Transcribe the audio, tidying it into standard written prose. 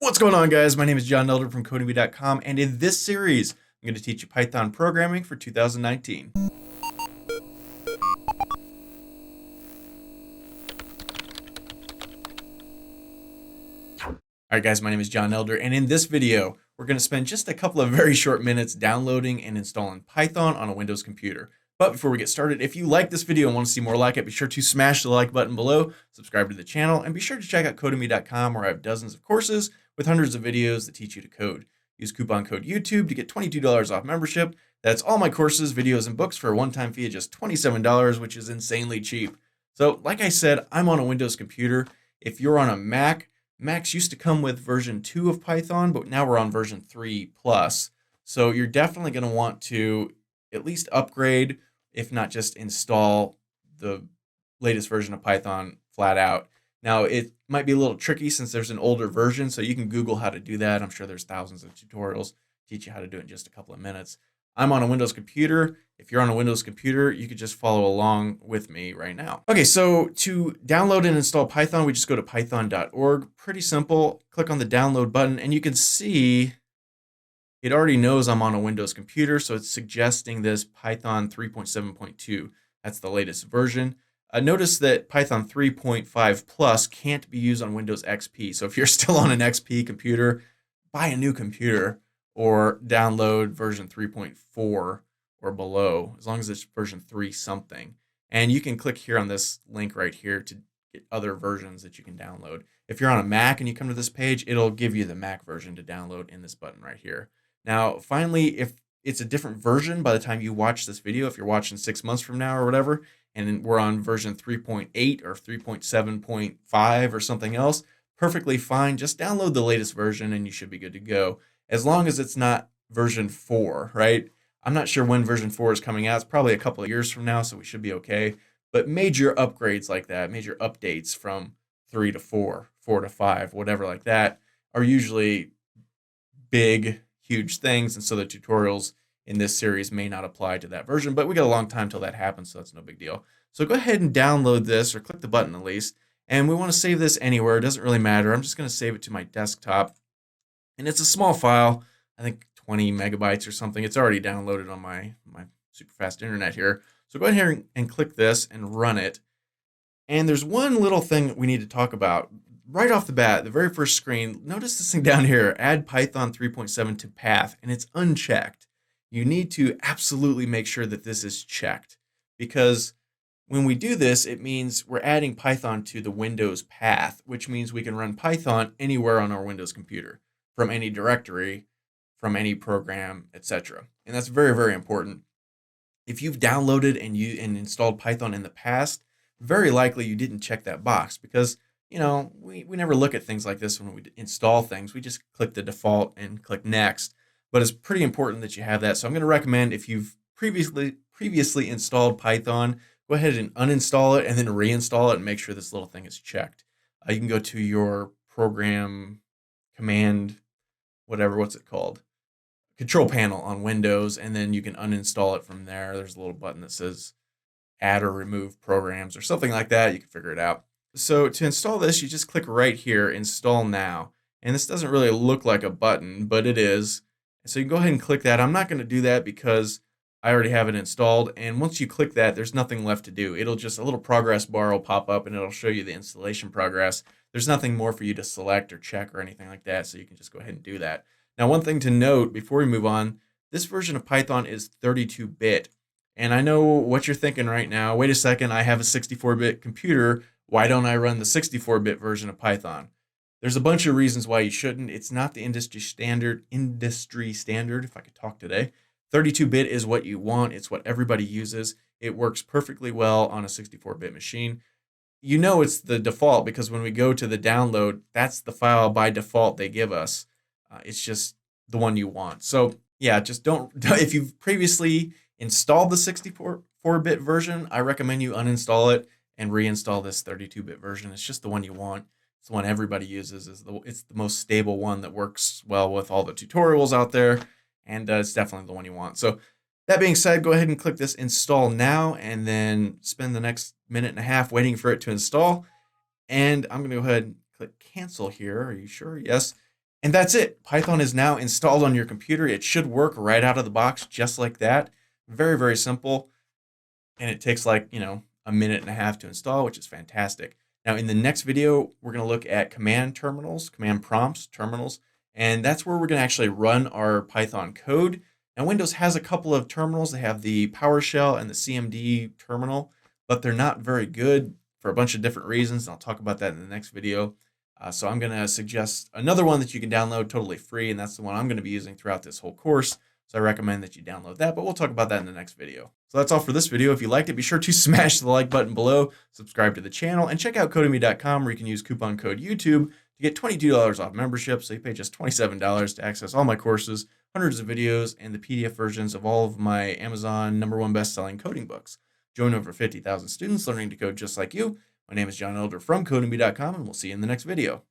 What's going on, guys? My name is John Elder from Codemy.com, and in this series, I'm going to teach you Python programming for 2019. All right, guys, my name is John Elder, and in this video, we're going to spend just a couple of very short minutes downloading and installing Python on a Windows computer. But before we get started, if you like this video and want to see more like it, be sure to smash the like button below, subscribe to the channel, and be sure to check out Codemy.com, where I have dozens of courses with hundreds of videos that teach you to code. Use coupon code YouTube to get $22 off membership. That's all my courses, videos, and books for a one-time fee of just $27, which is insanely cheap. So, like I said, I'm on a Windows computer. If you're on a Mac, Macs used to come with version 2 of Python, but now we're on version 3 plus. So you're definitely going to want to at least upgrade, if not just install the latest version of Python flat out. Now, it might be a little tricky since there's an older version, so you can Google how to do that. I'm sure there's thousands of tutorials teach you how to do it in just a couple of minutes. I'm on a Windows computer. If you're on a Windows computer, you could just follow along with me right now. Okay, so to download and install Python, we just go to python.org. Pretty simple. Click on the download button, and you can see it already knows I'm on a Windows computer, so it's suggesting this Python 3.7.2. That's the latest version. Notice that Python 3.5 plus can't be used on Windows XP. So if you're still on an XP computer, buy a new computer or download version 3.4 or below, as long as it's version 3 something. And you can click here on this link right here to get other versions that you can download. If you're on a Mac and you come to this page, it'll give you the Mac version to download in this button right here. Now, finally, if it's a different version by the time you watch this video, if you're watching 6 months from now or whatever, and we're on version 3.8 or 3.7.5 or something else, perfectly fine. Just download the latest version and you should be good to go, as long as it's not version 4, right? I'm not sure when version 4 is coming out. It's probably a couple of years from now, so we should be okay. But major upgrades like that, major updates from 3 to 4, 4 to 5, whatever like that, are usually big, huge things. And so the tutorials in this series may not apply to that version, but we got a long time till that happens, so that's no big deal. So go ahead and download this, or click the button at least. And we want to save this anywhere. It doesn't really matter. I'm just going to save it to my desktop. And it's a small file, I think 20 megabytes or something. It's already downloaded on my super fast internet here. So go ahead here and click this and run it. And there's one little thing that we need to talk about right off the bat, the very first screen. Notice this thing down here, add Python 3.7 to path, and it's unchecked. You need to absolutely make sure that this is checked, because when we do this, it means we're adding Python to the Windows path, which means we can run Python anywhere on our Windows computer, from any directory, from any program, etc. And that's very, very important. If you've downloaded and installed Python in the past, very likely you didn't check that box, because we never look at things like this when we install things. We just click the default and click next. But it's pretty important that you have that. So I'm going to recommend, if you've previously installed Python, go ahead and uninstall it and then reinstall it and make sure this little thing is checked. You can go to your program command, what's it called? Control panel on Windows, and then you can uninstall it from there. There's a little button that says add or remove programs or something like that. You can figure it out. So to install this, you just click right here, install now. And this doesn't really look like a button, but it is. So you can go ahead and click that. I'm not going to do that because I already have it installed. And once you click that, there's nothing left to do. It'll just, a little progress bar will pop up and it'll show you the installation progress. There's nothing more for you to select or check or anything like that. So you can just go ahead and do that. Now, one thing to note before we move on, this version of Python is 32-bit. And I know what you're thinking right now. Wait a second, I have a 64-bit computer. Why don't I run the 64-bit version of Python? There's a bunch of reasons why you shouldn't. It's not the industry standard, if I could talk today. 32-bit is what you want. It's what everybody uses. It works perfectly well on a 64-bit machine. You know it's the default because when we go to the download, that's the file by default they give us. It's just the one you want. So yeah, just don't, if you've previously installed the 64-bit version, I recommend you uninstall it and reinstall this 32-bit version. It's just the one you want. It's the one everybody uses. It's the most stable one that works well with all the tutorials out there, and it's definitely the one you want. So that being said, go ahead and click this install now, and then spend the next minute and a half waiting for it to install. And I'm going to go ahead and click cancel here. Are you sure? Yes. And that's it. Python is now installed on your computer. It should work right out of the box just like that. Very, very simple. And it takes like, a minute and a half to install, which is fantastic. Now, in the next video, we're going to look at command terminals, command prompts, terminals, and that's where we're going to actually run our Python code. Now, Windows has a couple of terminals. They have the PowerShell and the CMD terminal, but they're not very good for a bunch of different reasons. I'll talk about that in the next video. So I'm going to suggest another one that you can download totally free, and that's the one I'm going to be using throughout this whole course. So I recommend that you download that, but we'll talk about that in the next video. So that's all for this video. If you liked it, be sure to smash the like button below, subscribe to the channel, and check out Codemy.com where you can use coupon code YouTube to get $22 off membership. So you pay just $27 to access all my courses, hundreds of videos, and the PDF versions of all of my Amazon #1 best-selling coding books. Join over 50,000 students learning to code just like you. My name is John Elder from Codemy.com, and we'll see you in the next video.